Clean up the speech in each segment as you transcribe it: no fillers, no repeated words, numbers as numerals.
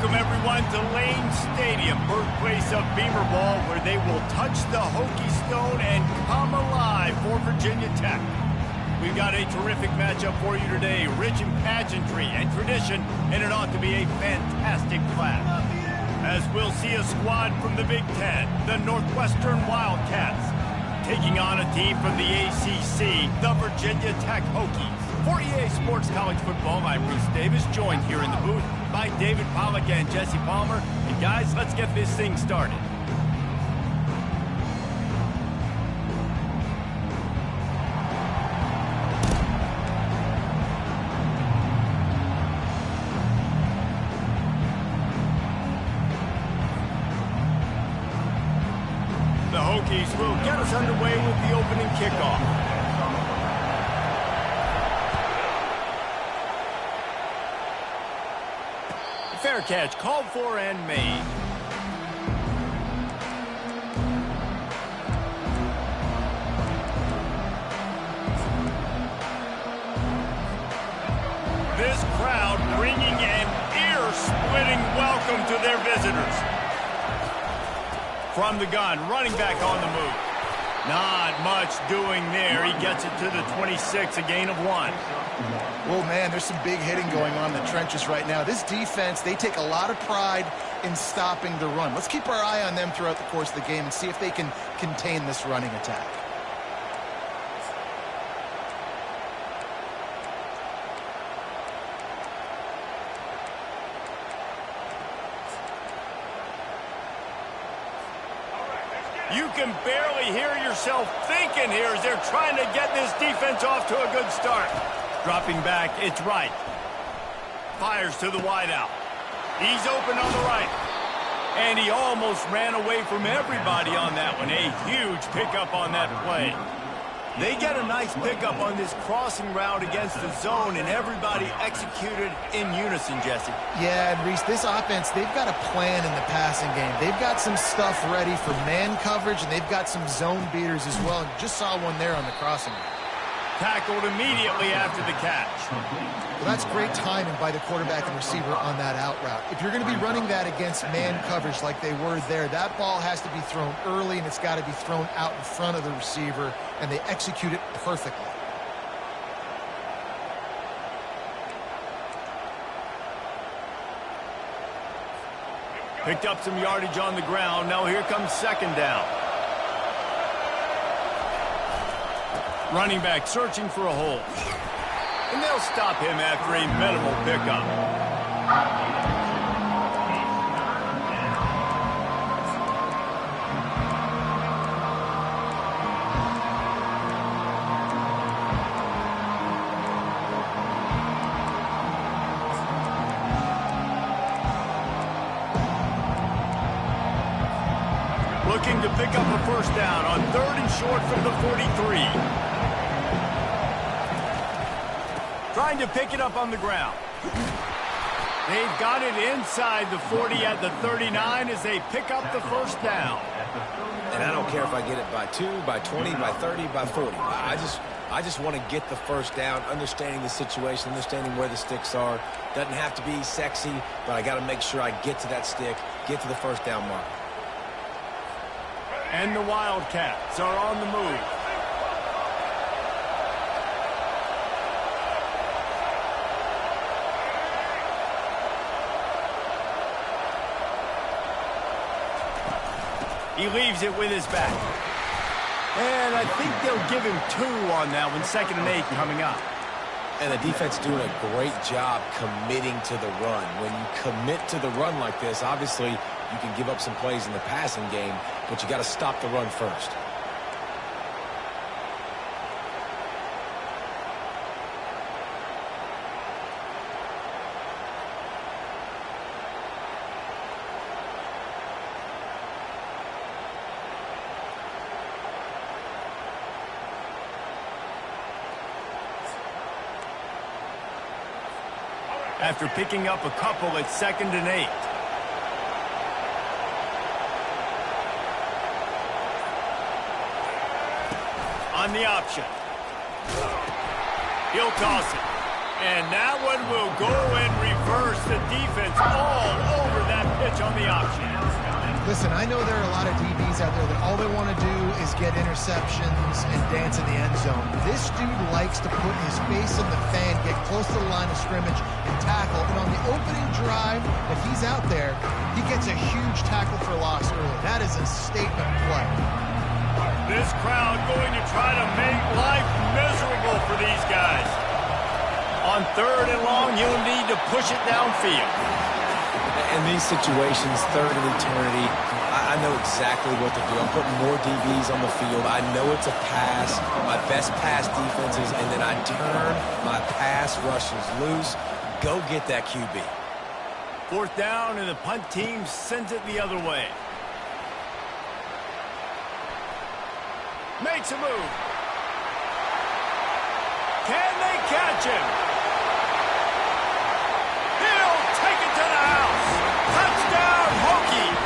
Welcome, everyone, to Lane Stadium, birthplace of Beamer Ball, where they will touch the Hokie Stone and come alive for Virginia Tech. We've got a terrific matchup for you today, rich in pageantry and tradition, and it ought to be a fantastic clash. As we'll see a squad from the Big Ten, the Northwestern Wildcats, taking on a team from the ACC, the Virginia Tech Hokies. For EA Sports College Football, I'm Bruce Davis, joined here in the booth by David Pollack and Jesse Palmer. And guys, let's get this thing started. The Hokies will get us underway with the opening kickoff. Fair catch, called for and made. This crowd bringing an ear-splitting welcome to their visitors. From the gun, running back on the move. Not much doing there. He gets it to the 26, a gain of 1. Well, man, there's some big hitting going on in the trenches right now. This defense, they take a lot of pride in stopping the run. Let's keep our eye on them throughout the course of the game and see if they can contain this running attack. You can barely hear yourself thinking here as they're trying to get this defense off to a good start. Dropping back, it's right. Fires to the wideout. He's open on the right. And he almost ran away from everybody on that one. A huge pickup on that play. They get a nice pickup on this crossing route against the zone, and everybody executed in unison, Jesse. Yeah, and Reese, this offense, they've got a plan in the passing game. They've got some stuff ready for man coverage, and they've got some zone beaters as well. Just saw one there on the crossing route. Tackled immediately after the catch. Well, that's great timing by the quarterback and receiver on that out route. If you're going to be running that against man coverage like they were there, that ball has to be thrown early, and it's got to be thrown out in front of the receiver, and they execute it perfectly. Picked up some yardage on the ground. Now here comes second down. Running back searching for a hole. And they'll stop him after a minimal pickup. Looking to pick up a first down on 3rd and short from the 43. Trying to pick it up on the ground. They've got it inside the 40 at the 39 as they pick up the first down. And I don't care if I get it by 2, by 20, by 30, by 40. I just want to get the first down, understanding the situation, understanding where the sticks are. Doesn't have to be sexy, but I got to make sure I get to that stick, get to the first down mark. And the Wildcats are on the move. He leaves it with his back. And I think they'll give him 2 on that one. 2nd and 8 coming up. And the defense doing a great job committing to the run. When you commit to the run like this, obviously you can give up some plays in the passing game, but you got to stop the run first. After picking up a couple at 2nd and 8. On the option. He'll toss it. And that one will go in reverse. The defense all over pitch on the option. Listen, I know there are a lot of DBs out there that all they want to do is get interceptions and dance in the end zone. This dude likes to put his face in the fan, get close to the line of scrimmage, and tackle. And on the opening drive that he's out there, he gets a huge tackle for loss early. That is a statement play. This crowd going to try to make life miserable for these guys. On 3rd and long, he'll need to push it downfield. In these situations, 3rd and eternity, I know exactly what to do. I'm putting more DBs on the field. I know it's a pass, my best pass defenses, and then I turn my pass rushers loose. Go get that QB. 4th down, and the punt team sends it the other way. Makes a move. Can they catch him? He'll take it to the house. Touchdown, Hokies.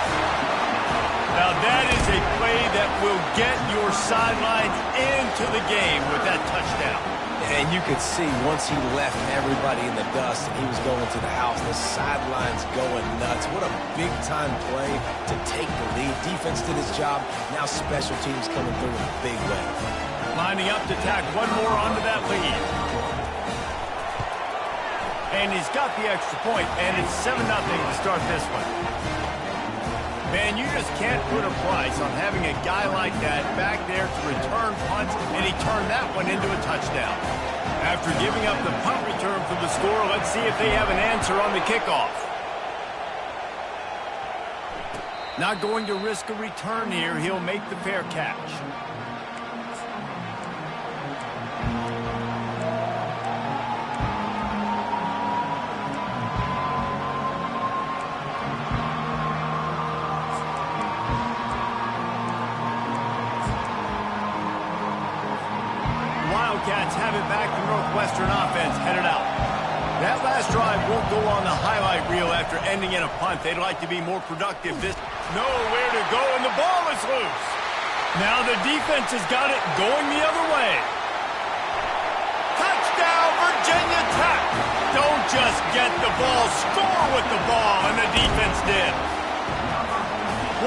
Now that is a play that will get your sidelines into the game with that touchdown. And you could see once he left everybody in the dust and he was going to the house, the sidelines going nuts. What a big-time play to take the lead. Defense did his job. Now special teams coming through in a big way. Lining up to tack one more onto that lead. And he's got the extra point, and it's 7-0 to start this one. Man, you just can't put a price on having a guy like that back there to return punts, and he turned that one into a touchdown. After giving up the punt return for the score, let's see if they have an answer on the kickoff. Not going to risk a return here. He'll make the fair catch. Wildcats have it back. The Northwestern offense headed out. That last drive won't go on the highlight reel after ending in a punt. They'd like to be more productive. This nowhere to go, and the ball is loose. Now the defense has got it going the other way. Touchdown, Virginia Tech. Don't just get the ball, score with the ball, and the defense did.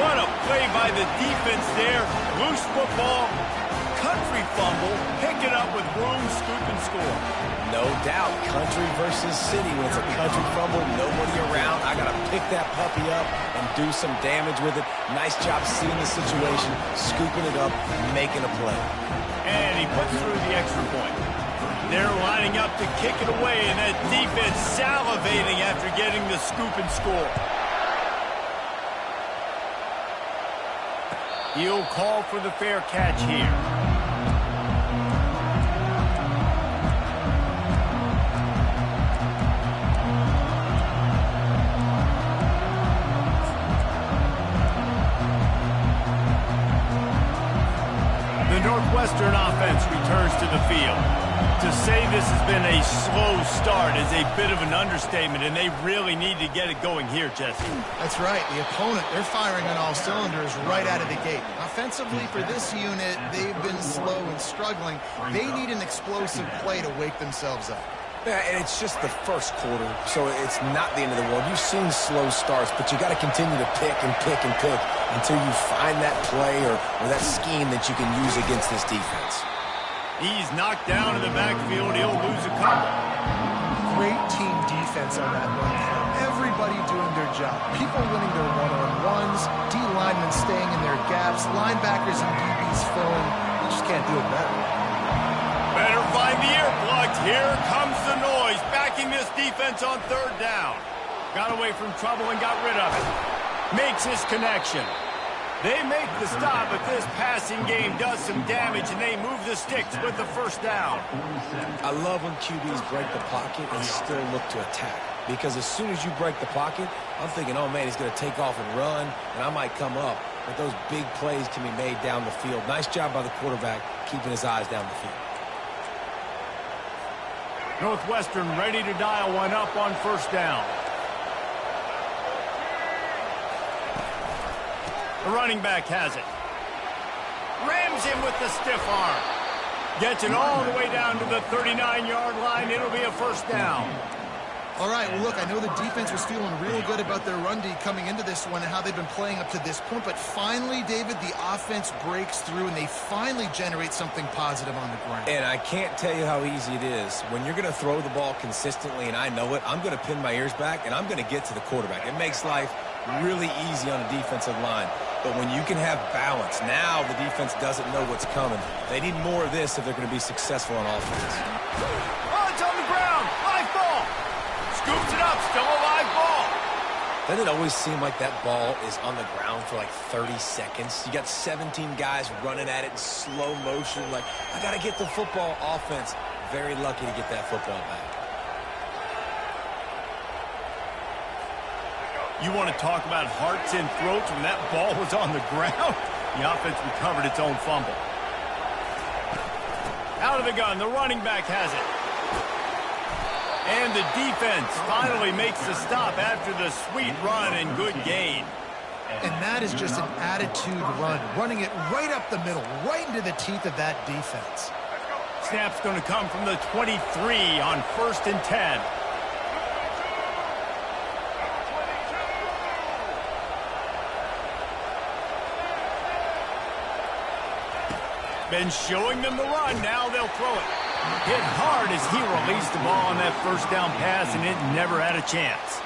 What a play by the defense there. Loose football. Country fumble, pick it up with room, scoop, and score. No doubt, country versus city. When it's a country fumble, nobody around, I got to pick that puppy up and do some damage with it. Nice job seeing the situation, scooping it up, making a play. And he puts through the extra point. They're lining up to kick it away, and that defense salivating after getting the scoop and score. He'll call for the fair catch here. The Northwestern offense returns to the field. To say this has been a slow start is a bit of an understatement, and they really need to get it going here, Jesse. That's right. The opponent, they're firing on all cylinders right out of the gate. Offensively, for this unit, they've been slow and struggling. They need an explosive play to wake themselves up. Yeah, and it's just the first quarter, so it's not the end of the world. You've seen slow starts, but you got to continue to pick and pick and pick until you find that play or that scheme that you can use against this defense. He's knocked down in the backfield. He'll lose a couple. Great team defense on that run. Everybody doing their job. People winning their one-on-ones, D linemen staying in their gaps, linebackers and DBs filling. You just can't do it better. Better find the earplugs. Here comes the noise. Backing this defense on 3rd down. Got away from trouble and got rid of it. Makes his connection. They make the stop, but this passing game does some damage, and they move the sticks with the 1st down. I love when QBs break the pocket and still look to attack. Because as soon as you break the pocket, I'm thinking, oh, man, he's going to take off and run, and I might come up. But those big plays can be made down the field. Nice job by the quarterback keeping his eyes down the field. Northwestern ready to dial one up on 1st down. The running back has it. Rams him with the stiff arm. Gets it all the way down to the 39-yard line. It'll be a 1st down. All right, well, look, I know the defense was feeling real good about their run D coming into this one and how they've been playing up to this point, but finally, David, the offense breaks through and they finally generate something positive on the ground. And I can't tell you how easy it is. When you're going to throw the ball consistently, and I know it, I'm going to pin my ears back, and I'm going to get to the quarterback. It makes life really easy on a defensive line. But when you can have balance, now the defense doesn't know what's coming. They need more of this if they're going to be successful on offense. Oh, it's on the ground. Live ball. Scoops it up. Still a live ball. Doesn't it always seem like that ball is on the ground for like 30 seconds? You got 17 guys running at it in slow motion. Like, I got to get the football. Offense, very lucky to get that football back. You want to talk about hearts and throats when that ball was on the ground? The offense recovered its own fumble. Out of the gun, the running back has it. And the defense finally makes the stop after the sweet run and good gain. And that is just an attitude run, running it right up the middle, right into the teeth of that defense. Snap's going to come from the 23 on 1st and 10. Been showing them the run. Now they'll throw it. Hit hard as he released the ball on that first down pass, and it never had a chance.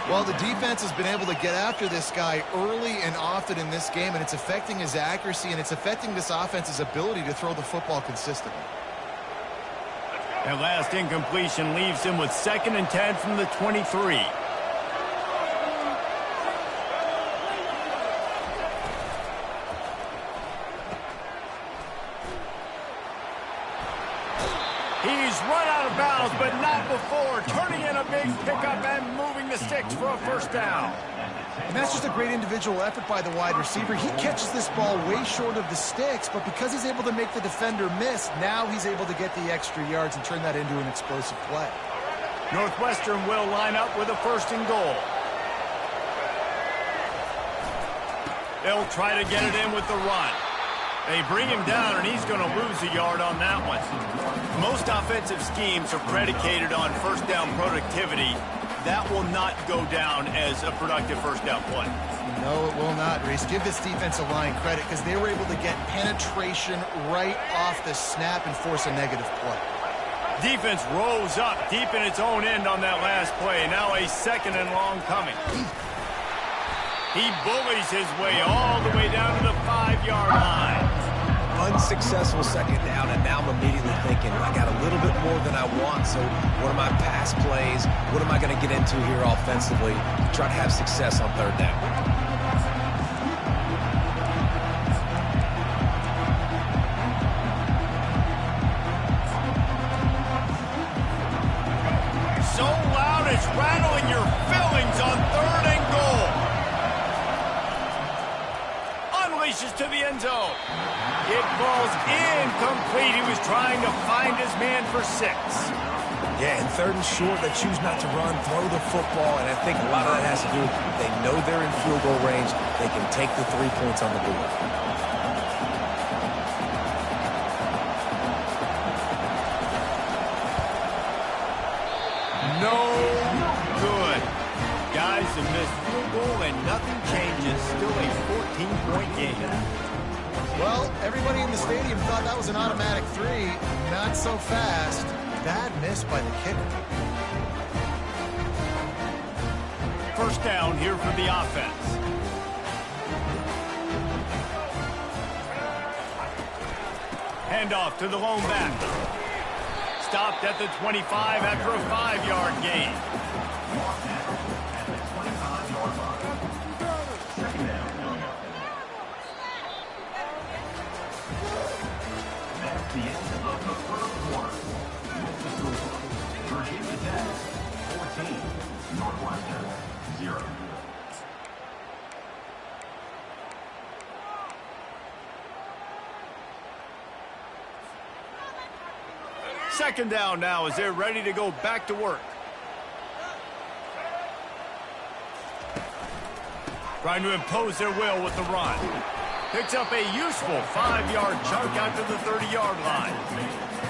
Well, the defense has been able to get after this guy early and often in this game, and it's affecting his accuracy, and it's affecting this offense's ability to throw the football consistently. That last incompletion leaves him with 2nd and 10 from the 23. He's run out of bounds, but not before. Turning in a big pickup and moving the sticks for a 1st down. And that's just a great individual effort by the wide receiver. He catches this ball way short of the sticks, but because he's able to make the defender miss, now he's able to get the extra yards and turn that into an explosive play. Northwestern will line up with a 1st and goal. They'll try to get it in with the run. They bring him down, and he's going to lose a yard on that one. Most offensive schemes are predicated on 1st down productivity. That will not go down as a productive 1st down play. No, it will not, Reese. Give this defensive line credit because they were able to get penetration right off the snap and force a negative play. Defense rose up deep in its own end on that last play. Now a 2nd and long coming. He bullies his way all the way down to the 5-yard line. Unsuccessful 2nd down, and now I'm immediately thinking, I got a little bit more than I want, so what are my pass plays? What am I going to get into here offensively to try to have success on 3rd down? So loud it's rattling your fillings on 3rd and goal. Unleashes to the end zone. It falls incomplete. He was trying to find his man for 6. Yeah, and 3rd and short, they choose not to run, throw the football, and I think a lot of that has to do with they know they're in field goal range. They can take the 3 points on the board. No good. Guys have missed field goal, and nothing changes. Still a 14-point game. Well, everybody in the stadium thought that was an automatic 3. Not so fast. Bad miss by the kicker. 1st down here for the offense. Handoff to the lone back. Stopped at the 25 after a 5-yard gain. The end of the 1st quarter. Virginia Tech 14, Northwestern 0. Second down now as they're ready to go back to work. Trying to impose their will with the run. Picks up a useful 5-yard chunk out to the 30-yard line.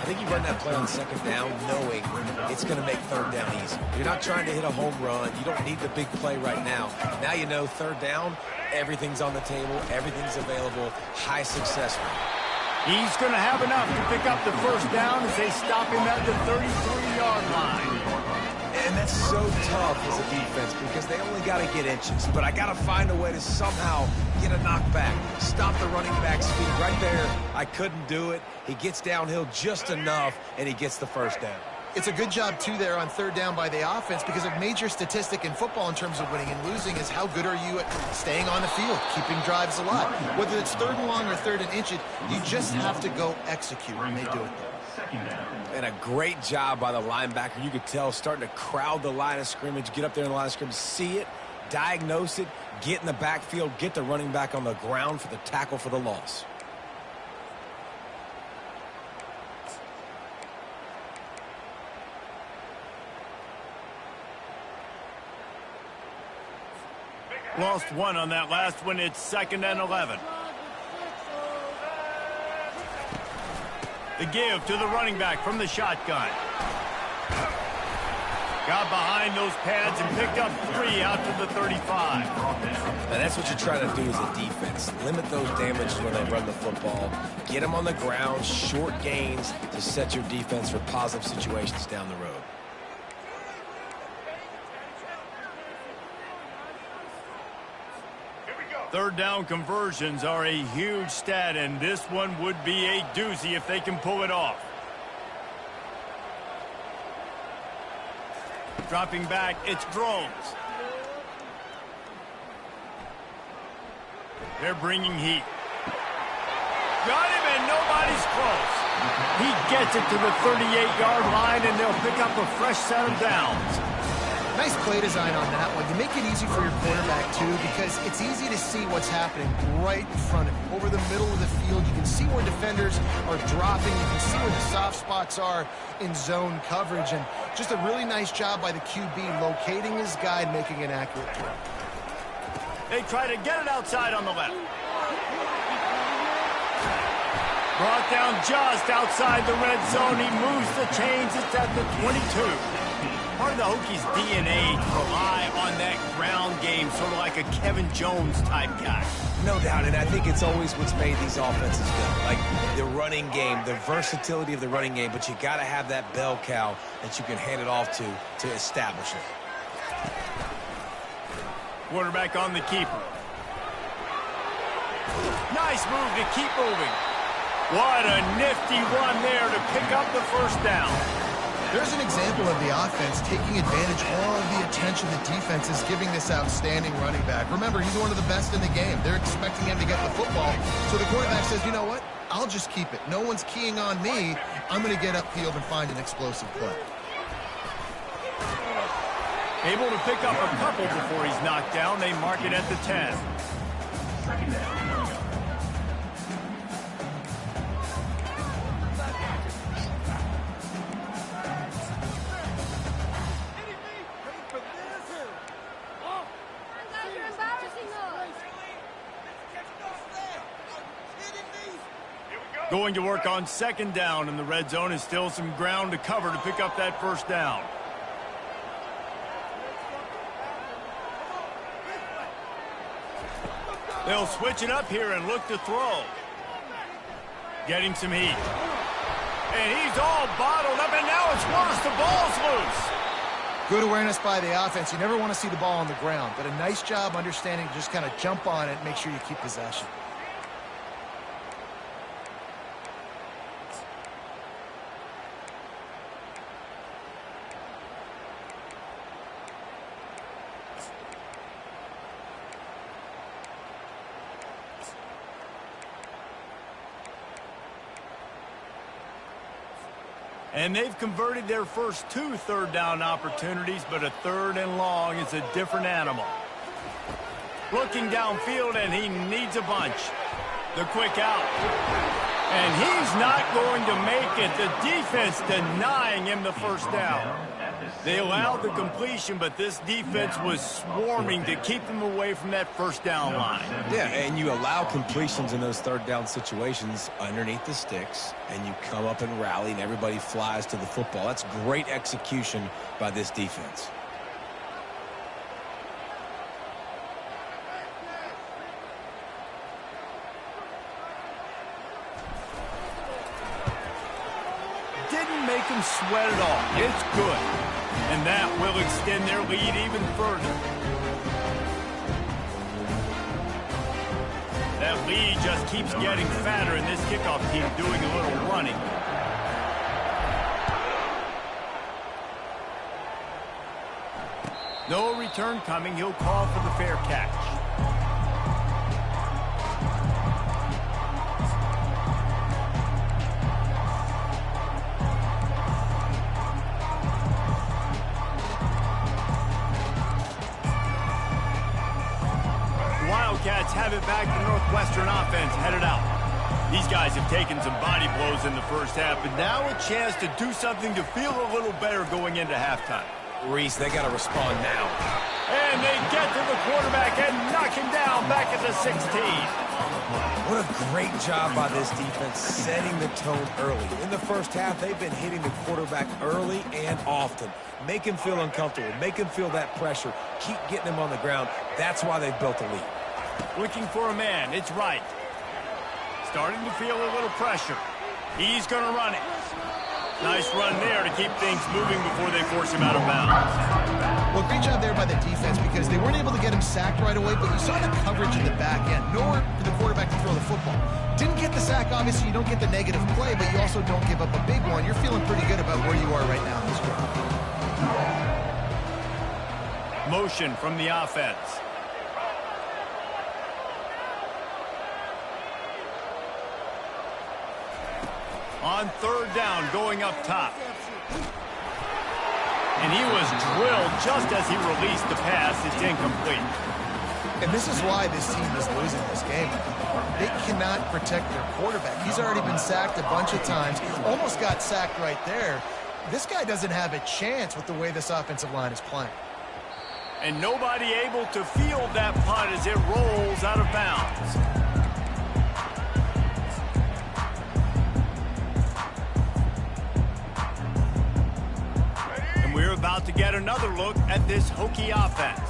I think you run that play on second down knowing it's going to make third down easy. You're not trying to hit a home run. You don't need the big play right now. Now you know third down, everything's on the table, everything's available, high success rate. He's going to have enough to pick up the first down as they stop him at the 33-yard line. And that's so tough as a defense because they only got to get inches. But I got to find a way to somehow get a knockback, stop the running back's speed. Right there, I couldn't do it. He gets downhill just enough, and he gets the first down. It's a good job, too, there on third down by the offense because a major statistic in football in terms of winning and losing is how good are you at staying on the field, keeping drives alive. Whether it's third and long or third and inches, you just have to go execute, and they do it there. And a great job by the linebacker. You could tell starting to crowd the line of scrimmage, get up there in the line of scrimmage, see it, diagnose it, get in the backfield, get the running back on the ground for the tackle for the loss. Lost one on that last one. It's 2nd and 11. The give to the running back from the shotgun. Got behind those pads and picked up 3 out to the 35. Now that's what you're trying to do as a defense. Limit those damages when they run the football. Get them on the ground, short gains to set your defense for positive situations down the road. Third down conversions are a huge stat, and this one would be a doozy if they can pull it off. Dropping back, it's drones. They're bringing heat. Got him, and nobody's close. He gets it to the 38-yard line, and they'll pick up a fresh set of downs. Nice play design on that one. You make it easy for your quarterback, too, because it's easy to see what's happening right in front of you. Over the middle of the field, you can see where defenders are dropping. You can see where the soft spots are in zone coverage. And just a really nice job by the QB locating his guy and making an accurate throw. They try to get it outside on the left. Brought down just outside the red zone. He moves the chains. It's at the 22. Part of the Hokies' DNA to rely on that ground game, sort of like a Kevin Jones-type guy. No doubt, and I think it's always what's made these offenses good. Like the running game, the versatility of the running game, but you got to have that bell cow that you can hand it off to establish it. Quarterback on the keeper. Nice move to keep moving. What a nifty run there to pick up the first down. There's an example of the offense taking advantage of all of the attention the defense is giving this outstanding running back. Remember, he's one of the best in the game. They're expecting him to get the football. So the quarterback says, you know what? I'll just keep it. No one's keying on me. I'm going to get upfield and find an explosive play. Able to pick up a couple before he's knocked down. They mark it at the 10. Going to work on second down, and the red zone is still some ground to cover to pick up that first down. They'll switch it up here and look to throw. Getting some heat. And he's all bottled up, and now it's worse. The ball's loose. Good awareness by the offense. You never want to see the ball on the ground, but a nice job understanding to just kind of jump on it and make sure you keep possession. And they've converted their first 2 third down opportunities, but a third and long is a different animal. Looking downfield, and he needs a bunch. The quick out. And he's not going to make it. The defense denying him the first down. They allowed the completion, but this defense was swarming to keep them away from that first down line. Yeah, and you allow completions in those third down situations underneath the sticks, and you come up and rally, and everybody flies to the football. That's great execution by this defense. Didn't make them sweat at all. It's good. And that will extend their lead even further. That lead just keeps getting fatter, and this kickoff team doing a little running. No return coming. He'll call for the fair catch. Wildcats have it back. The Northwestern offense headed out. These guys have taken some body blows in the first half, but now a chance to do something to feel a little better going into halftime. Reese, they got to respond now. And they get to the quarterback and knock him down back at the 16. What a great job by this defense setting the tone early. In the first half, they've been hitting the quarterback early and often. Make him feel uncomfortable. Make him feel that pressure. Keep getting him on the ground. That's why they've built a lead. Looking for a man. It's right. Starting to feel a little pressure. He's going to run it. Nice run there to keep things moving before they force him out of bounds. Well, great job there by the defense because they weren't able to get him sacked right away, but you saw the coverage in the back end. Nowhere for the quarterback to throw the football. Didn't get the sack, obviously. You don't get the negative play, but you also don't give up a big one. You're feeling pretty good about where you are right now in this game. Motion from the offense. On third down, going up top. And he was drilled just as he released the pass. It's incomplete. And this is why this team is losing this game. They cannot protect their quarterback. He's already been sacked a bunch of times. Almost got sacked right there. This guy doesn't have a chance with the way this offensive line is playing. And nobody able to field that punt as it rolls out of bounds. We're about to get another look at this Hokie offense.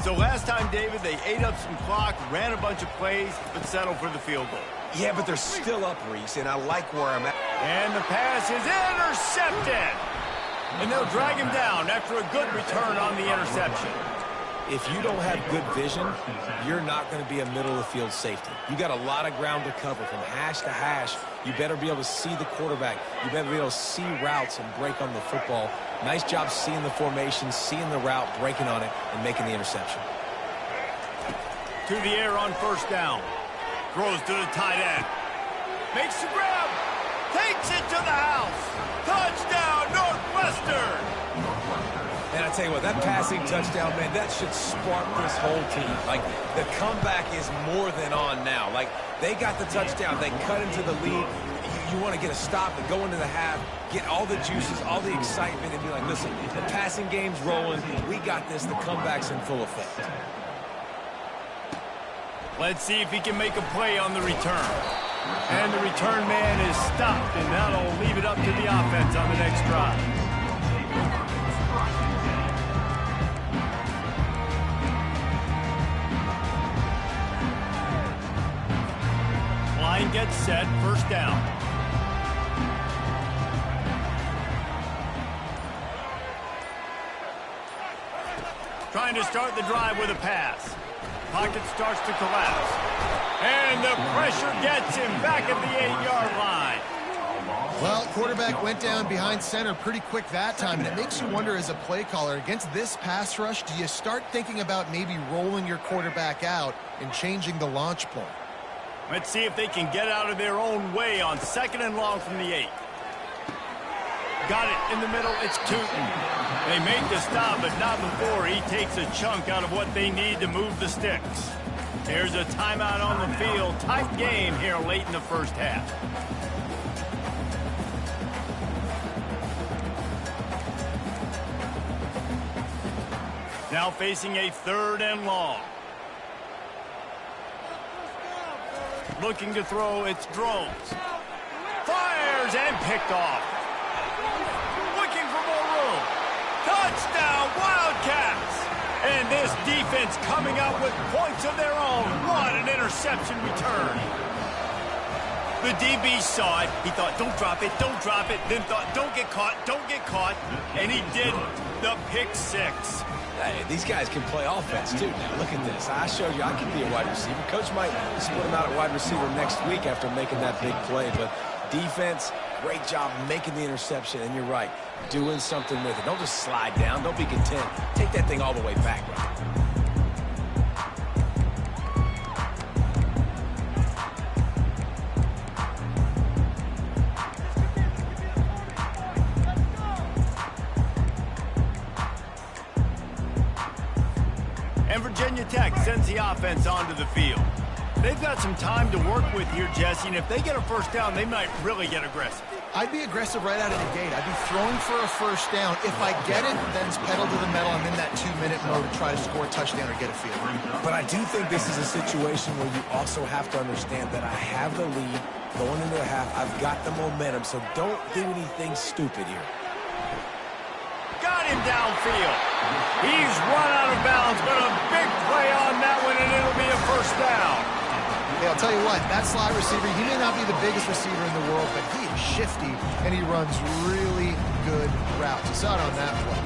So last time, David, they ate up some clock, ran a bunch of plays, but settled for the field goal. Yeah, but they're still up, Reese, and I like where I'm at. And the pass is intercepted. And they'll drag him down after a good return on the interception. If you don't have good vision, you're not going to be a middle-of-the-field safety. You got a lot of ground to cover from hash to hash. You better be able to see the quarterback. You better be able to see routes and break on the football. Nice job seeing the formation, seeing the route, breaking on it, and making the interception. To the air on first down. Throws to the tight end. Makes the grab. Takes it to the house. Touchdown, Northwestern. And I tell you what, that passing touchdown, man, that should spark this whole team. Like, the comeback is more than on now. Like, they got the touchdown. They cut into the lead. You want to get a stop and go into the half, get all the juices, all the excitement, and be like, listen, the passing game's rolling. We got this. The comeback's in full effect. Let's see if he can make a play on the return. And the return man is stopped, and that'll leave it up to the offense on the next drive. Line gets set, first down. Trying to start the drive with a pass. Pocket starts to collapse. And the pressure gets him back at the 8-yard line. Well, quarterback went down behind center pretty quick that time, and it makes you wonder as a play caller, against this pass rush, do you start thinking about maybe rolling your quarterback out and changing the launch point? Let's see if they can get out of their own way on 2nd and long from the 8. Got it in the middle. It's Tootin. They make the stop, but not before he takes a chunk out of what they need to move the sticks. There's a timeout on the field. Tight game here late in the first half. Now facing a 3rd and long. Looking to throw, it's Drones. Fires and picked off. Looking for more room. Touchdown, Wildcats! And this defense coming up with points of their own. What an interception return. The DB saw it. He thought, don't drop it, don't drop it. Then thought, don't get caught, don't get caught. And he didn't. The pick 6. Hey, these guys can play offense, too. Now, look at this. I showed you I can be a wide receiver. Coach might split him out at wide receiver next week after making that big play. But defense, great job making the interception. And you're right, doing something with it. Don't just slide down. Don't be content. Take that thing all the way back. And Virginia Tech sends the offense onto the field. They've got some time to work with here, Jesse, and if they get a first down, they might really get aggressive. I'd be aggressive right out of the gate. I'd be throwing for a first down. If I get it, then it's pedal to the metal. I'm in that 2-minute mode to try to score a touchdown or get a field. But I do think this is a situation where you also have to understand that I have the lead going into the half. I've got the momentum, so don't do anything stupid here. Got him downfield. He's run out of bounds, but a big play on that one, and it'll be a first down. Hey, I'll tell you what, that slot receiver, he may not be the biggest receiver in the world, but he is shifty, and he runs really good routes. You saw it on that play.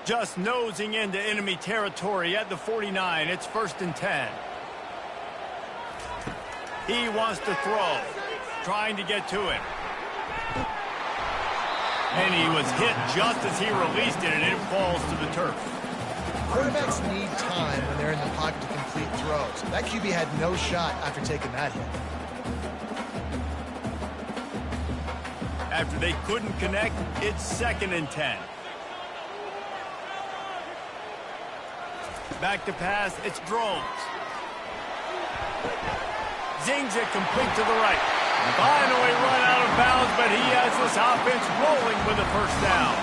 Just nosing into enemy territory at the 49. It's 1st and 10. He wants to throw. Trying to get to him. And he was hit just as he released it, and it falls to the turf. Quarterbacks need time when they're in the pocket to complete throws. That QB had no shot after taking that hit. After they couldn't connect, it's 2nd and 10. Back to pass, it's Drones. Zings it complete to the right. Finally run out of bounds, but he has this offense rolling with a first down.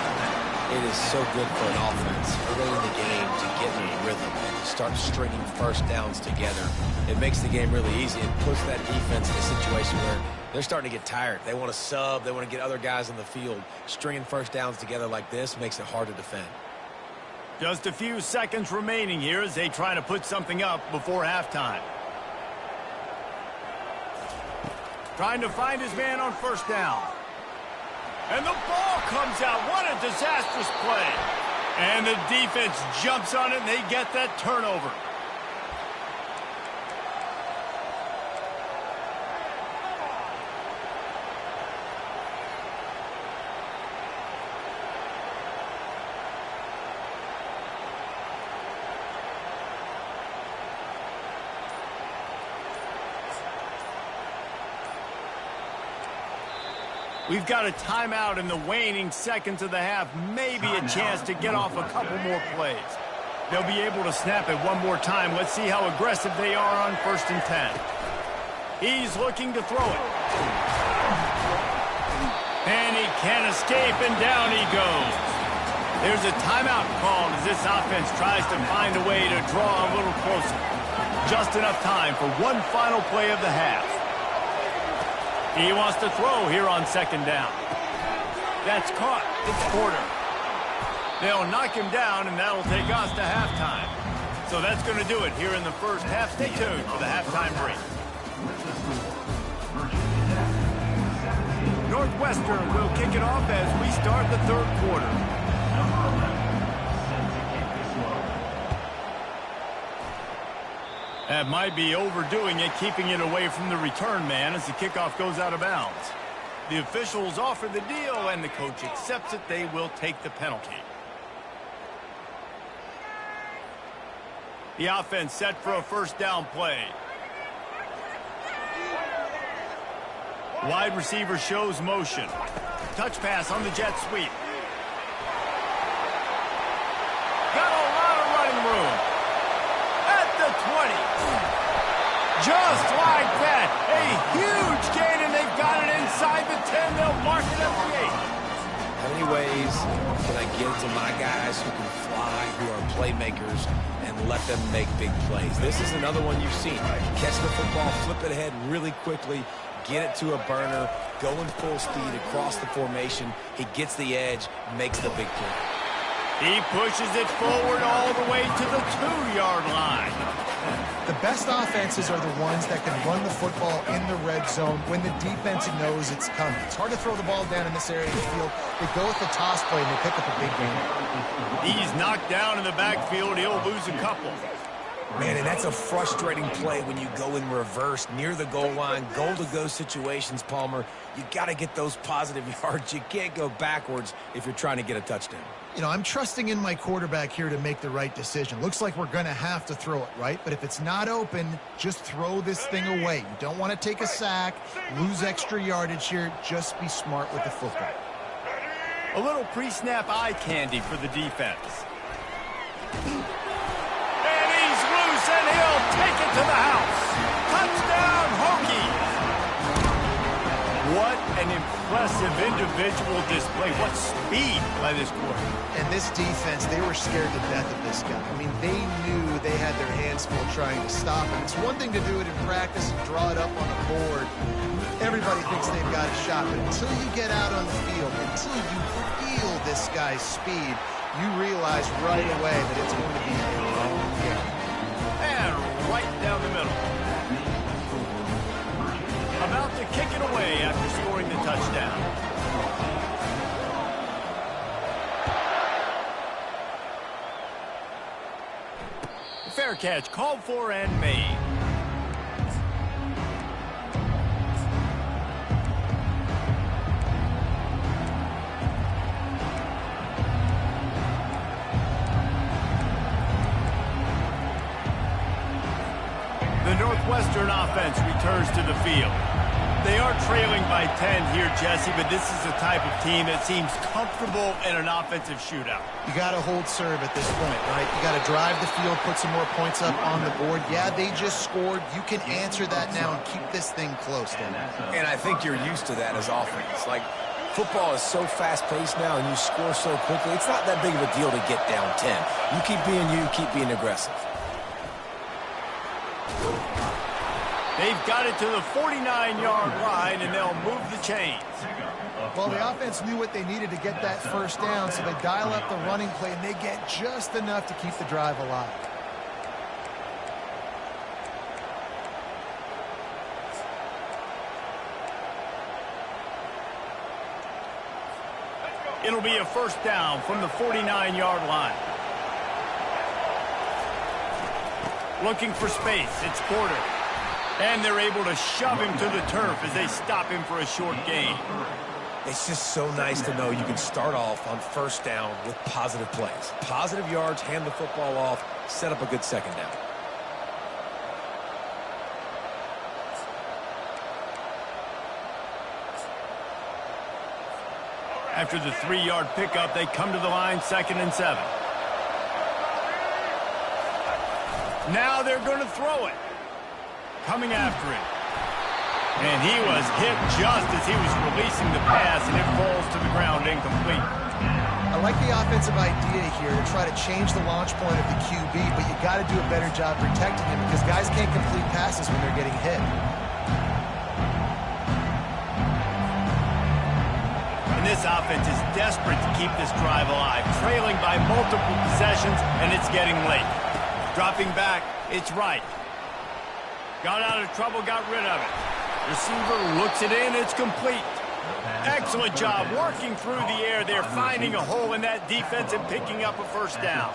It is so good for an offense early in the game to get in a rhythm and start stringing first downs together. It makes the game really easy. It puts that defense in a situation where they're starting to get tired. They want to sub. They want to get other guys on the field. Stringing first downs together like this makes it hard to defend. Just a few seconds remaining here as they try to put something up before halftime. Trying to find his man on first down. And the ball comes out. What a disastrous play. And the defense jumps on it, and they get that turnover. We've got a timeout in the waning seconds of the half. Maybe a chance to get off a couple more plays. They'll be able to snap it one more time. Let's see how aggressive they are on 1st and 10. He's looking to throw it. And he can't escape, and down he goes. There's a timeout called as this offense tries to find a way to draw a little closer. Just enough time for one final play of the half. He wants to throw here on 2nd down. That's caught. It's Porter. They'll knock him down, and that'll take us to halftime. So that's going to do it here in the first half. Stay tuned for the halftime break. Northwestern will kick it off as we start the 3rd quarter. That might be overdoing it, keeping it away from the return man as the kickoff goes out of bounds. The officials offer the deal, and the coach accepts it. They will take the penalty. The offense set for a first down play. Wide receiver shows motion. Touch pass on the jet sweep. Got a lot of running room. At the 20. Just like that. A huge gain, and they've got it inside the 10. They'll mark it at the 8. plays can I get to my guys who can fly, who are playmakers, and let them make big plays? This is another one you've seen. Catch the football, flip it ahead really quickly, get it to a burner, going full speed across the formation. He gets the edge, makes the big play. He pushes it forward all the way to the 2-yard line. The best offenses are the ones that can run the football in the red zone when the defense knows it's coming. It's hard to throw the ball down in this area of the field. They go with the toss play and they pick up a big gain. He's knocked down in the backfield. He'll lose a couple. Man, and that's a frustrating play when you go in reverse near the goal line, goal-to-go situations, Palmer. You got to get those positive yards. You can't go backwards if you're trying to get a touchdown. You know, I'm trusting in my quarterback here to make the right decision. Looks like we're going to have to throw it, right? But if it's not open, just throw this thing away. You don't want to take a sack, lose extra yardage here. Just be smart with the football. A little pre-snap eye candy for the defense. And he's loose, and he'll take it to the house. Touchdown, Hokies! What an impressive individual display. What speed by this quarterback. And this defense, they were scared to death of this guy. I mean, they knew they had their hands full trying to stop him. It's one thing to do it in practice and draw it up on a board. Everybody thinks they've got a shot, but until you get out on the field, until you feel this guy's speed, you realize right away that it's going to be a long game. And right down the middle. About to kick it away after scoring the touchdown. Fair catch called for and made. The Northwestern offense returns to the field. They are trailing by 10 here, Jesse, but this is the type of team that seems comfortable in an offensive shootout. You got to hold serve at this point, right? You got to drive the field, put some more points up on the board. Yeah, they just scored. You can answer that now and keep this thing close, Dan. And I think you're used to that as offense. Like, football is so fast-paced now and you score so quickly, it's not that big of a deal to get down 10. You keep being aggressive. They've got it to the 49-yard line, and they'll move the chains. Well, the offense knew what they needed to get that first down, so they dial up the running play, and they get just enough to keep the drive alive. It'll be a first down from the 49-yard line. Looking for space. It's Porter. And they're able to shove him to the turf as they stop him for a short gain. It's just so nice to know you can start off on first down with positive plays. Positive yards, hand the football off, set up a good second down. After the 3-yard pickup, they come to the line, 2nd and 7. Now they're going to throw it. Coming after it. And he was hit just as he was releasing the pass, and it falls to the ground incomplete. I like the offensive idea here to try to change the launch point of the QB, but you got to do a better job protecting him because guys can't complete passes when they're getting hit. And this offense is desperate to keep this drive alive, trailing by multiple possessions, and it's getting late. Dropping back, it's right. Got out of trouble, got rid of it. Receiver looks it in, it's complete. Excellent job working through the air there, finding a hole in that defense and picking up a first down.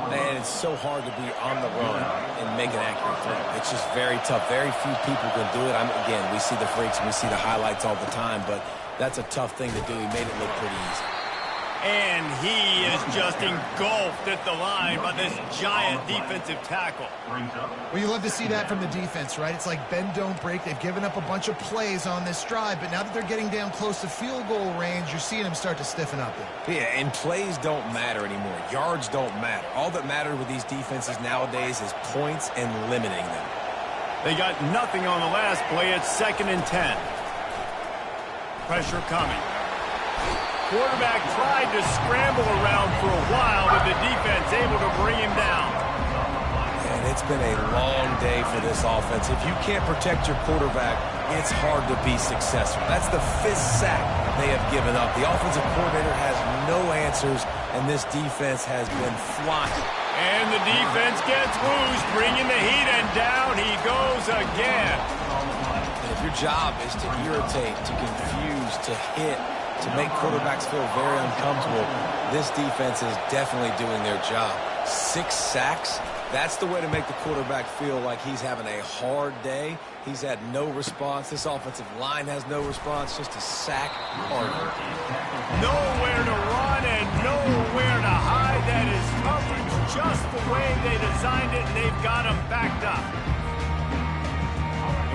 Man, it's so hard to be on the run and make an accurate throw. It's just very tough. Very few people can do it. Again, we see the freaks and we see the highlights all the time, but that's a tough thing to do. He made it look pretty easy. And he is just engulfed at the line by this giant defensive tackle. Well, you love to see that from the defense, right? It's like bend, don't break. They've given up a bunch of plays on this drive, but now that they're getting down close to field goal range, you're seeing them start to stiffen up there. Yeah, and plays don't matter anymore. Yards don't matter. All that matters with these defenses nowadays is points and limiting them. They got nothing on the last play. It's 2nd and 10. Pressure coming. quarterback tried to scramble around for a while, but the defense able to bring him down. And it's been a long day for this offense. If you can't protect your quarterback, it's hard to be successful. That's the 5th sack they have given up. The offensive coordinator has no answers, and this defense has been flying. And the defense gets loose, bringing the heat, and down he goes again. And if your job is to irritate, to confuse, to hit, to make quarterbacks feel very uncomfortable, this defense is definitely doing their job. 6 sacks, that's the way to make the quarterback feel like he's having a hard day. He's had no response. This offensive line has no response, just a sack harder. Nowhere to run and nowhere to hide. That is coverage just the way they designed it, and they've got him backed up.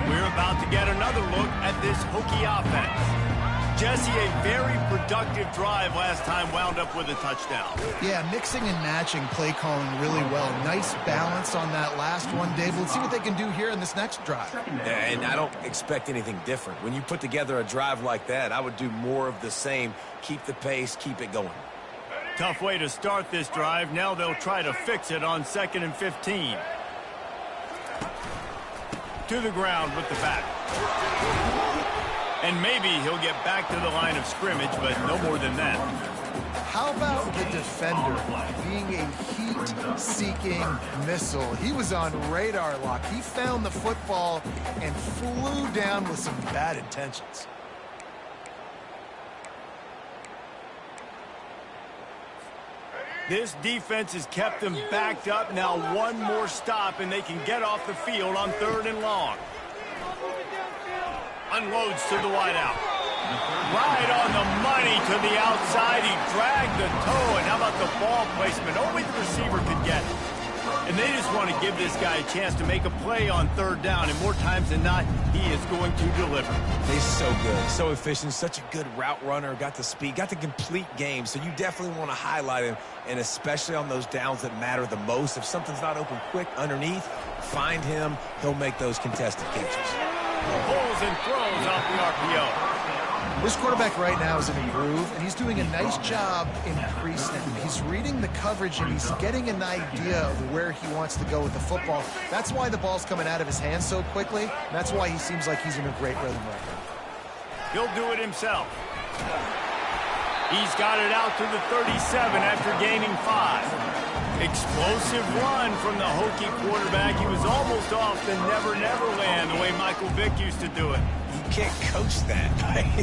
We're about to get another look at this Hokie offense. Jesse, a very productive drive last time, wound up with a touchdown. Yeah, mixing and matching play calling really well. Nice balance on that last one, Dave. Let's see what they can do here in this next drive. Yeah, and I don't expect anything different. When you put together a drive like that, I would do more of the same. Keep the pace, keep it going. Tough way to start this drive. Now they'll try to fix it on 2nd and 15. To the ground with the back. And maybe he'll get back to the line of scrimmage, but no more than that. How about the defender being a heat-seeking missile? He was on radar lock. He found the football and flew down with some bad intentions. This defense has kept them backed up. Now one more stop, and they can get off the field on 3rd and long. Unloads to the wideout. Right on the money to the outside. He dragged the toe, and how about the ball placement? Only the receiver could get it. And they just want to give this guy a chance to make a play on 3rd down, and more times than not, he is going to deliver. He's so good, so efficient, such a good route runner, got the speed, got the complete game, so you definitely want to highlight him, and especially on those downs that matter the most. If something's not open quick underneath, find him, he'll make those contested catches. Pulls and throws off the RPO. This quarterback right now is in a groove, and he's doing a nice job in pre-snap. He's reading the coverage, and he's getting an idea of where he wants to go with the football. That's why the ball's coming out of his hands so quickly. That's why he seems like he's in a great rhythm right now. He'll do it himself. He's got it out to the 37 after gaining 5. Explosive run from the Hokie quarterback. He was almost off the Never Land, the way Michael Vick used to do it. You can't coach that.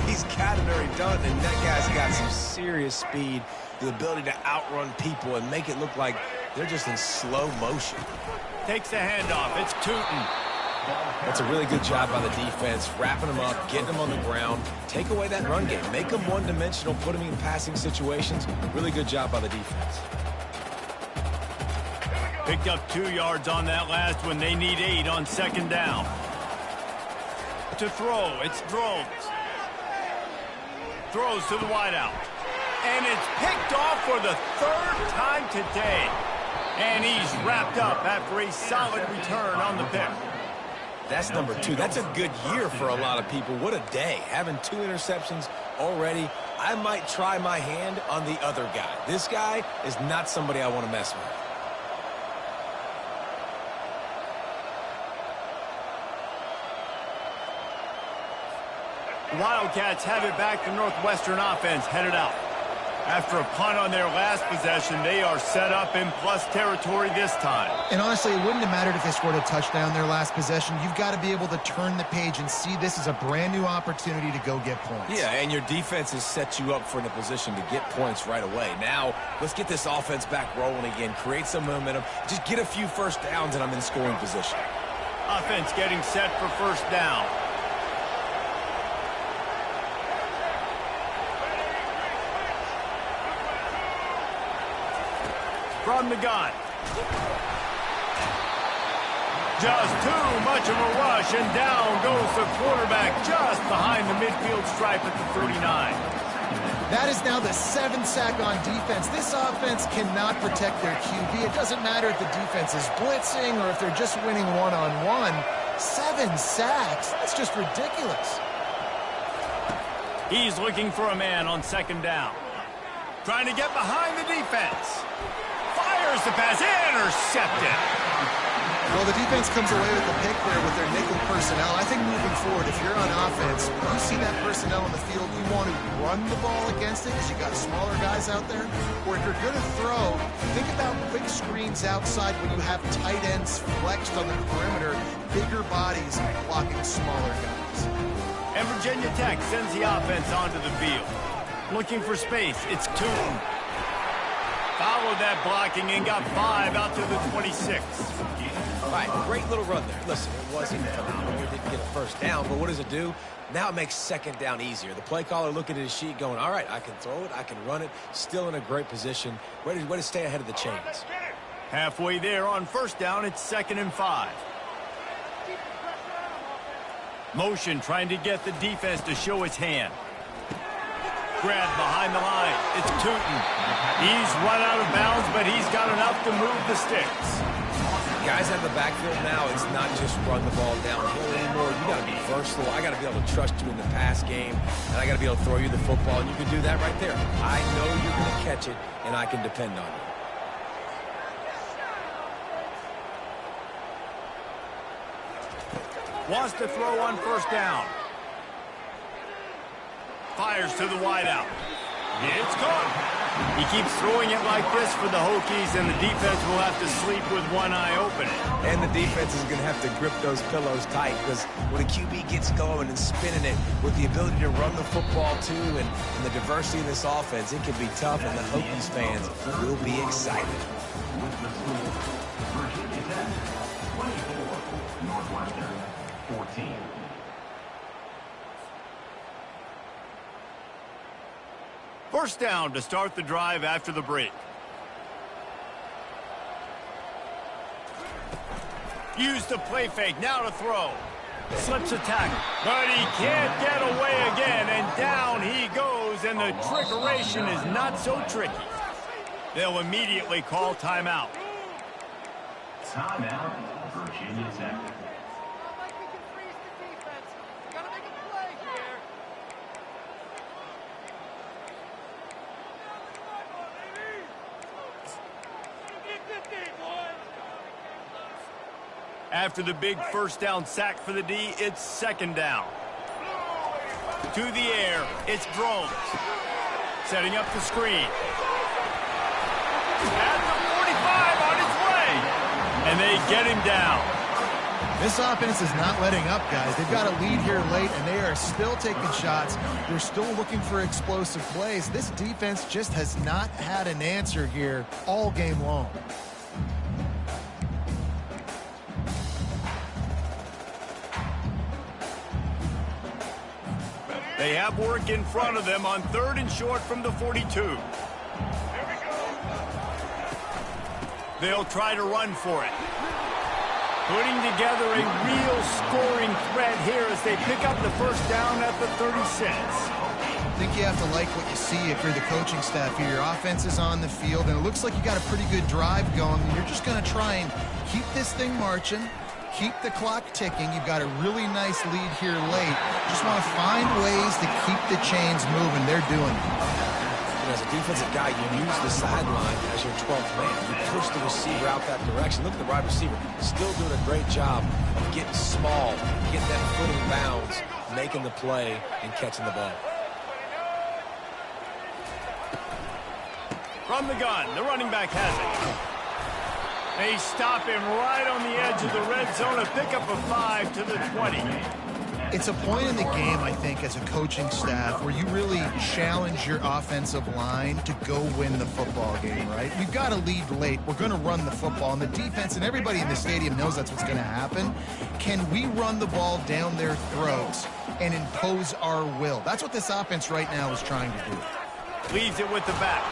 He's got it already done, and that guy's got some serious speed, the ability to outrun people and make it look like they're just in slow motion. Takes the handoff. It's Tootin. That's a really good job by the defense, wrapping them up, getting them on the ground. Take away that run game. Make them one-dimensional, put them in passing situations. Really good job by the defense. Picked up 2 yards on that last one. They need 8 on 2nd down. To throw, it's Drones. Throws to the wideout. And it's picked off for the 3rd time today. And he's wrapped up after a solid return on the pick. That's number 2. That's a good year for a lot of people. What a day. Having 2 interceptions already. I might try my hand on the other guy. This guy is not somebody I want to mess with. Wildcats have it back. The Northwestern offense headed out. After a punt on their last possession, they are set up in plus territory this time. And honestly, it wouldn't have mattered if they scored a touchdown their last possession. You've got to be able to turn the page and see this as a brand new opportunity to go get points. Yeah, and your defense has set you up for the position to get points right away. Now, let's get this offense back rolling again, create some momentum, just get a few first downs, and I'm in scoring position. Offense getting set for 1st down. From the gun. Just too much of a rush, and down goes the quarterback just behind the midfield stripe at the 49. That is now the 7th sack on defense. This offense cannot protect their QB. It doesn't matter if the defense is blitzing or if they're just winning one-on-one. 7 sacks? That's just ridiculous. He's looking for a man on second down. Trying to get behind the defense. Fires the pass, intercepted. Well, the defense comes away with the pick there with their nickel personnel. I think moving forward, if you're on offense, you see that personnel on the field, you want to run the ball against it because you got smaller guys out there. Or if you're going to throw, think about quick screens outside when you have tight ends flexed on the perimeter, bigger bodies blocking smaller guys. And Virginia Tech sends the offense onto the field. Looking for space, it's Tootin. Followed that blocking and got 5 out to the 26. All right, great little run there. Listen, it wasn't phenomenal. It didn't get a first down, but what does it do? Now it makes second down easier. The play caller looking at his sheet going, all right, I can throw it, I can run it, still in a great position. Way to stay ahead of the chains. Halfway there on first down, it's 2nd and 5. Motion trying to get the defense to show its hand. Grab behind the line. It's Tootin. He's run out of bounds, but he's got enough to move the sticks. Guys out of the backfield now, it's not just run the ball downhill anymore. You got to be versatile. I got to be able to trust you in the pass game, and I got to be able to throw you the football, and you can do that right there. I know you're going to catch it, and I can depend on you. Wants to throw on first down. Fires to the wideout. It's caught. He keeps throwing it like this for the Hokies, and the defense will have to sleep with one eye open. And the defense is going to have to grip those pillows tight because when a QB gets going and spinning it with the ability to run the football too and the diversity of this offense, it can be tough, and the Hokies fans will be excited. With the score, Virginia Tech 24, Northwestern 14. First down to start the drive after the break. Use the play fake, now to throw. Slips a tackle, but he can't get away again, and down he goes, and the trickeration is not so tricky. They'll immediately call timeout. Timeout, Virginia Tech. After the big first down sack for the D, it's second down. To the air, it's Drones. Setting up the screen. At the 45 on its way. And they get him down. This offense is not letting up, guys. They've got a lead here late, and they are still taking shots. They're still looking for explosive plays. This defense just has not had an answer here all game long. They have work in front of them on 3rd and short from the 42. They'll try to run for it. Putting together a real scoring threat here as they pick up the first down at the 36. I think you have to like what you see if you're the coaching staff here. Your offense is on the field, and it looks like you got a pretty good drive going. You're just going to try and keep this thing marching. Keep the clock ticking. You've got a really nice lead here late. Just want to find ways to keep the chains moving. They're doing it. As a defensive guy, you use the sideline as your 12th man. You push the receiver out that direction. Look at the wide receiver. Still doing a great job of getting small, getting that foot in bounds, making the play, and catching the ball. From the gun, the running back has it. They stop him right on the edge of the red zone, a pickup of 5 to the 20. It's a point in the game, I think, as a coaching staff where you really challenge your offensive line to go win the football game, right? We've got to lead late. We're going to run the football, and the defense and everybody in the stadium knows that's what's going to happen. Can we run the ball down their throats and impose our will? That's what this offense right now is trying to do. Leaves it with the back.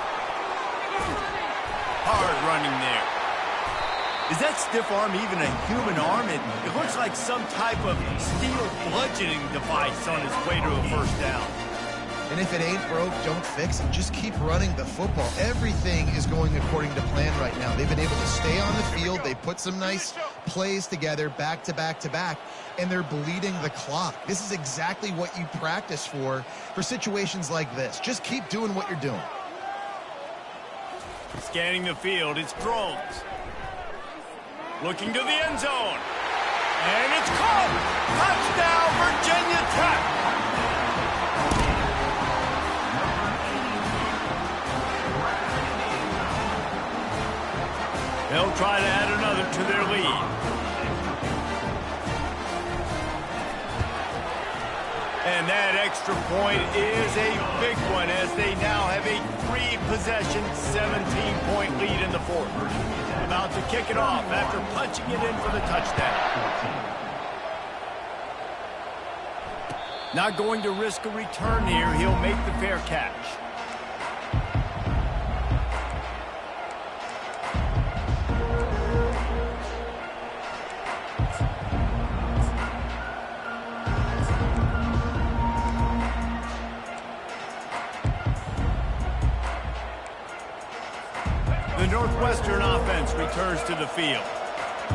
Hard running there. Is that stiff arm even a human arm? It looks like some type of steel bludgeoning device on its way to a first down. And if it ain't broke, don't fix it. Just keep running the football. Everything is going according to plan right now. They've been able to stay on the field. They put some nice plays together back to back to back, and they're bleeding the clock. This is exactly what you practice for situations like this. Just keep doing what you're doing. Scanning the field, it's throws. Looking to the end zone. And it's caught! Touchdown, Virginia Tech! They'll try to add another to their lead. And that extra point is a big one as they now have a 3-possession, 17-point lead in the fourth. About to kick it off after punching it in for the touchdown. Not going to risk a return here. He'll make the fair catch. The Northwestern offense returns to the field.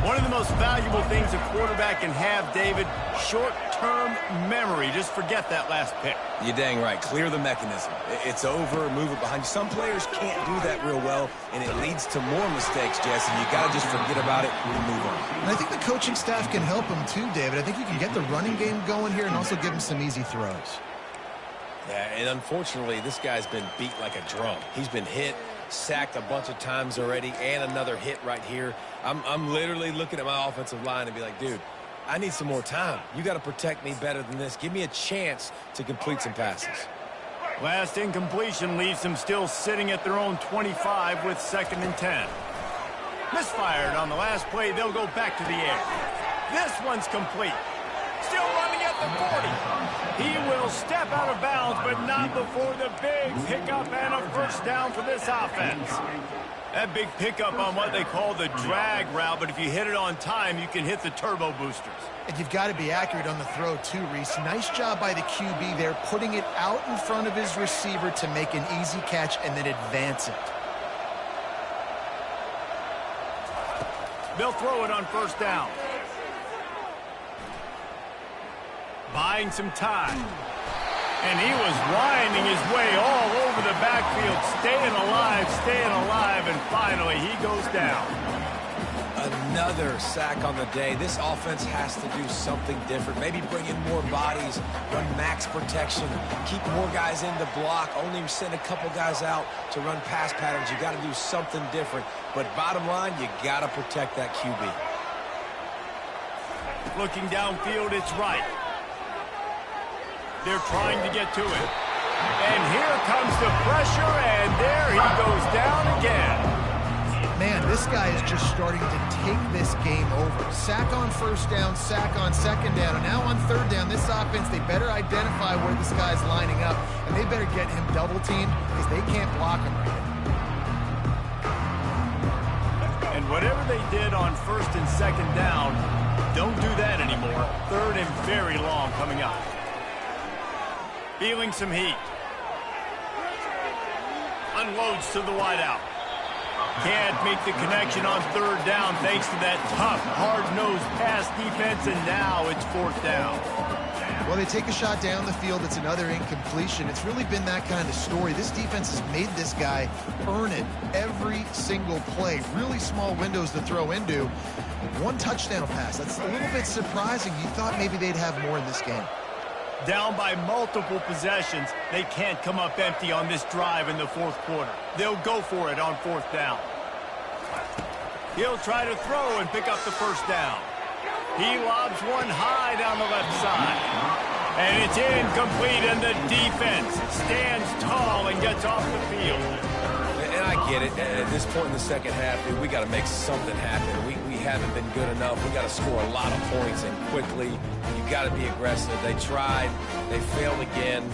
One of the most valuable things a quarterback can have, David, short-term memory. Just forget that last pick. You're dang right. Clear the mechanism. It's over, move it behind you. Some players can't do that real well, and it leads to more mistakes, Jesse. You got to just forget about it and move on. And I think the coaching staff can help him too, David. I think you can get the running game going here and also give him some easy throws. Yeah, and unfortunately, this guy's been beat like a drum. He's been hit, sacked a bunch of times already, and another hit right here. I'm literally looking at my offensive line and be like, dude, I need some more time. You got to protect me better than this. Give me a chance to complete some passes. Last incompletion leaves them still sitting at their own 25 with 2nd and 10. Misfired on the last play. They'll go back to the air. This one's complete. Still running at the 40. He will step out of bounds, but not before the big pickup and a first down for this offense. That big pickup on what they call the drag route, but if you hit it on time, you can hit the turbo boosters. And you've got to be accurate on the throw too, Reese. Nice job by the QB there, putting it out in front of his receiver to make an easy catch and then advance it. They'll throw it on first down. Buying some time. And he was winding his way all over the backfield, staying alive, and finally he goes down. Another sack on the day. This offense has to do something different. Maybe bring in more bodies, run max protection, keep more guys in the block, only send a couple guys out to run pass patterns. You got to do something different. But bottom line, you got to protect that QB. Looking downfield, it's right. They're trying to get to it. And here comes the pressure, and there he goes down again. Man, this guy is just starting to take this game over. Sack on first down, sack on second down, and now on third down, this offense, they better identify where this guy's lining up, and they better get him double-teamed because they can't block him right now. And whatever they did on first and second down, don't do that anymore. Third and very long coming up. Feeling some heat. Unloads to the wideout. Can't make the connection on third down thanks to that tough, hard-nosed pass defense, and now it's fourth down. Well, they take a shot down the field. It's another incompletion. It's really been that kind of story. This defense has made this guy earn it every single play. Really small windows to throw into. One touchdown pass. That's a little bit surprising. You thought maybe they'd have more in this game. Down by multiple possessions, they can't come up empty on this drive in the fourth quarter. They'll go for it on fourth down. He'll try to throw and pick up the first down. He lobs one high down the left side. And it's incomplete, and the defense stands tall and gets off the field. And I get it. At this point in the second half, we got to make something happen. We haven't been good enough. We got to score a lot of points and quickly. You got to be aggressive. They tried. They failed again.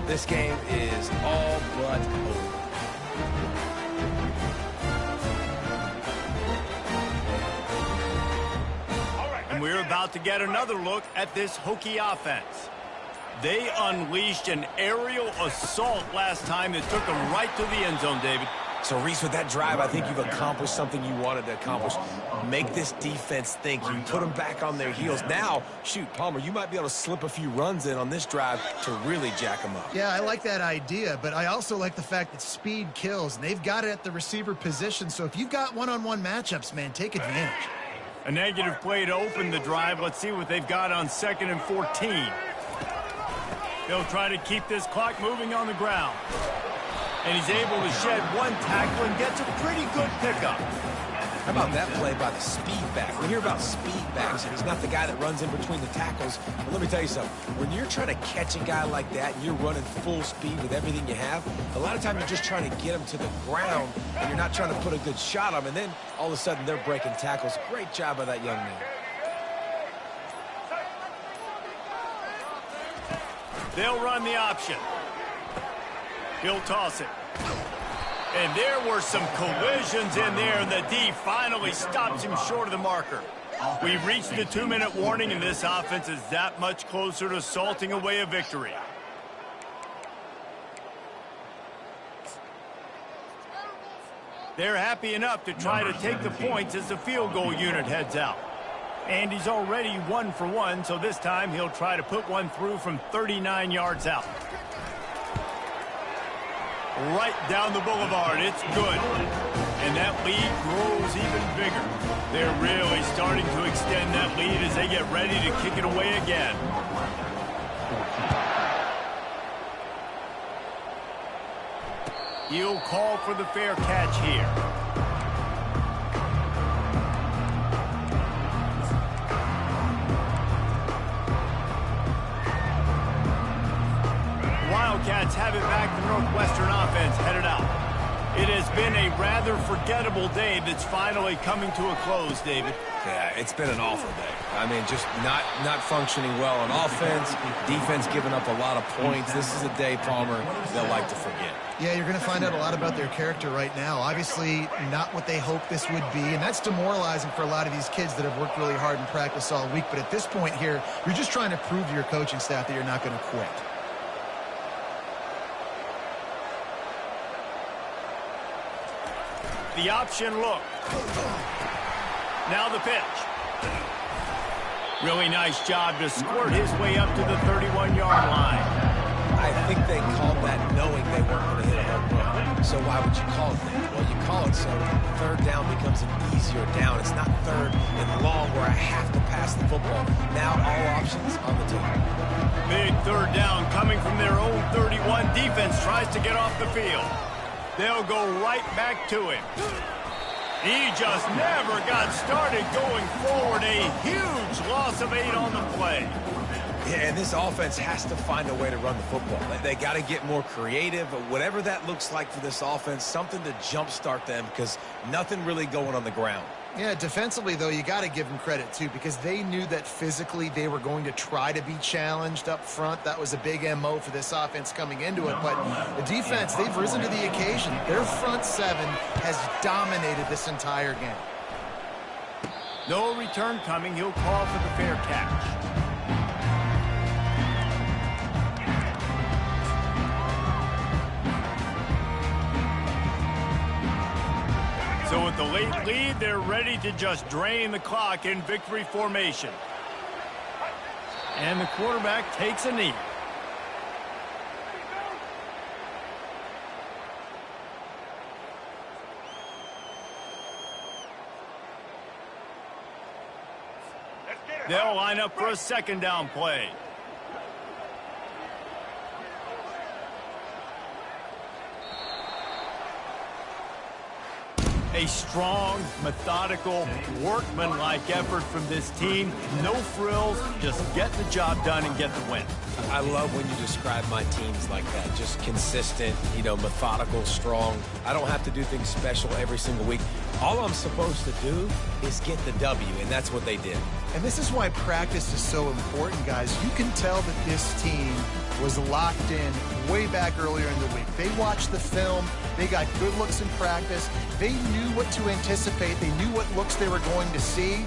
This game is all but over. And we're about to get another look at this Hokie offense. They unleashed an aerial assault last time that took them right to the end zone, David. So, Reese, with that drive, I think you've accomplished something you wanted to accomplish. Make this defense think. You put them back on their heels. Now, shoot, Palmer, you might be able to slip a few runs in on this drive to really jack them up. Yeah, I like that idea, but I also like the fact that speed kills, and they've got it at the receiver position. So if you've got one-on-one matchups, man, take advantage. A negative play to open the drive. Let's see what they've got on 2nd and 14. They'll try to keep this clock moving on the ground. And he's able to shed one tackle and gets a pretty good pickup. How about that play by the speed back? We hear about speed backs, and he's not the guy that runs in between the tackles. But let me tell you something. When you're trying to catch a guy like that, and you're running full speed with everything you have, a lot of times you're just trying to get him to the ground, and you're not trying to put a good shot on him, and then all of a sudden they're breaking tackles. Great job by that young man. They'll run the option. He'll toss it. And there were some collisions in there, and the D finally stops him short of the marker. We've reached the 2-minute warning, and this offense is that much closer to salting away a victory. They're happy enough to try to take the points as the field goal unit heads out. And he's already 1 for 1, so this time he'll try to put one through from 39 yards out. Right down the boulevard. It's good. And that lead grows even bigger. They're really starting to extend that lead as they get ready to kick it away again. He'll call for the fair catch here. Wildcats have it back. The Northwestern offense headed out. It has been a rather forgettable day that's finally coming to a close, David. Yeah, it's been an awful day. I mean, just not functioning well on offense, defense giving up a lot of points. This is a day, Palmer, they'll like to forget. Yeah, you're going to find out a lot about their character right now. Obviously, not what they hoped this would be, and that's demoralizing for a lot of these kids that have worked really hard in practice all week. But at this point here, you're just trying to prove to your coaching staff that you're not going to quit. The option look. Now the pitch. Really nice job to squirt his way up to the 31-yard line. I think they called that knowing they weren't going to hit a home run. So why would you call it that? Well, you call it so 3rd down becomes an easier down. It's not 3rd and long where I have to pass the football. Now all options on the table. Big 3rd down coming from their own 31. Defense tries to get off the field. They'll go right back to him. He just never got started going forward. A huge loss of 8 on the play. Yeah, and this offense has to find a way to run the football. They got to get more creative, whatever that looks like for this offense, something to jumpstart them because nothing really going on the ground. Yeah, defensively, though, you got to give them credit, too, because they knew that physically they were going to try to be challenged up front. That was a big MO for this offense coming into it. But the defense, they've risen to the occasion. Their front 7 has dominated this entire game. No return coming. He'll call for the fair catch. So with the late lead, they're ready to just drain the clock in victory formation. And the quarterback takes a knee. They'll line up for a 2nd down play. A strong, methodical, workmanlike effort from this team. No frills, just get the job done and get the win. I love when you describe my teams like that. Just consistent, methodical, strong. I don't have to do things special every single week. All I'm supposed to do is get the W, and that's what they did. And this is why practice is so important, guys. You can tell that this team was locked in way back earlier in the week. They watched the film. They got good looks in practice. They knew what to anticipate. They knew what looks they were going to see.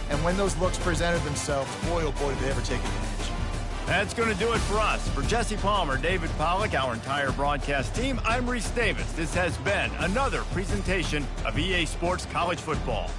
And when those looks presented themselves, boy, oh boy, did they ever take advantage. That's going to do it for us. For Jesse Palmer, David Pollack, our entire broadcast team, I'm Reese Davis. This has been another presentation of EA Sports College Football.